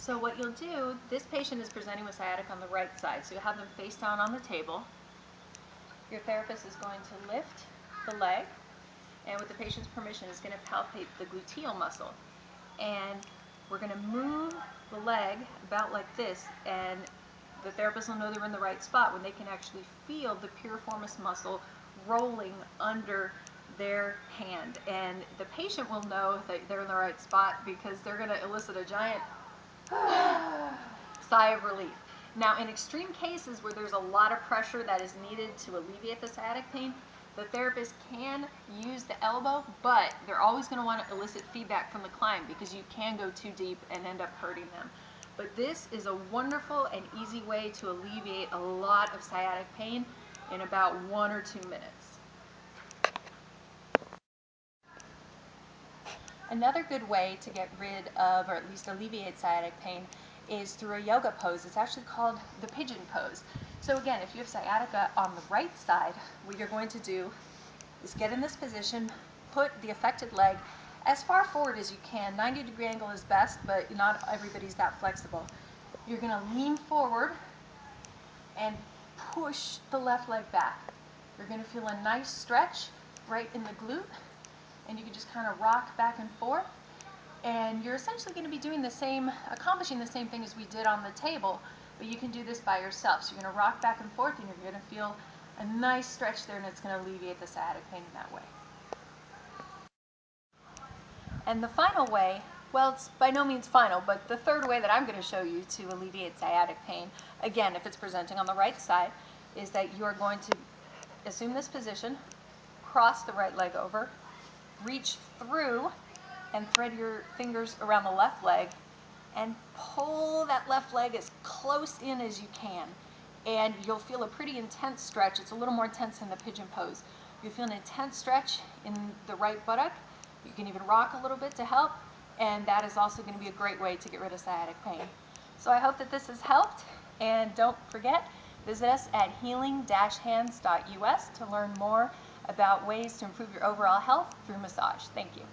So what you'll do, this patient is presenting with sciatic on the right side, so you have them face down on the table. Your therapist is going to lift the leg, and with the patient's permission is going to palpate the gluteal muscle. And we're going to move the leg about like this, and the therapist will know they're in the right spot when they can actually feel the piriformis muscle rolling under their hand. And the patient will know that they're in the right spot because they're going to elicit a giant sigh of relief. Now, in extreme cases where there's a lot of pressure that is needed to alleviate the sciatic pain, the therapist can use the elbow, but they're always going to want to elicit feedback from the client because you can go too deep and end up hurting them. But this is a wonderful and easy way to alleviate a lot of sciatic pain in about 1 or 2 minutes. Another good way to get rid of, or at least alleviate sciatic pain, is through a yoga pose. It's actually called the pigeon pose. So again, if you have sciatica on the right side, what you're going to do is get in this position, put the affected leg as far forward as you can. 90-degree angle is best, but not everybody's that flexible. You're going to lean forward and push the left leg back. You're going to feel a nice stretch right in the glute, and you can just kind of rock back and forth. And you're essentially going to be doing the same, accomplishing the same thing as we did on the table, but you can do this by yourself. So you're going to rock back and forth, and you're going to feel a nice stretch there, and it's going to alleviate the sciatic pain in that way. And the final way, well, it's by no means final, but the third way that I'm going to show you to alleviate sciatic pain, again, if it's presenting on the right side, is that you're going to assume this position, cross the right leg over, reach through and thread your fingers around the left leg and pull that left leg as close in as you can. And you'll feel a pretty intense stretch. It's a little more intense than the pigeon pose. You'll feel an intense stretch in the right buttock. You can even rock a little bit to help, and that is also going to be a great way to get rid of sciatic pain. So I hope that this has helped, and don't forget, visit us at healing-hands.us to learn more about ways to improve your overall health through massage. Thank you.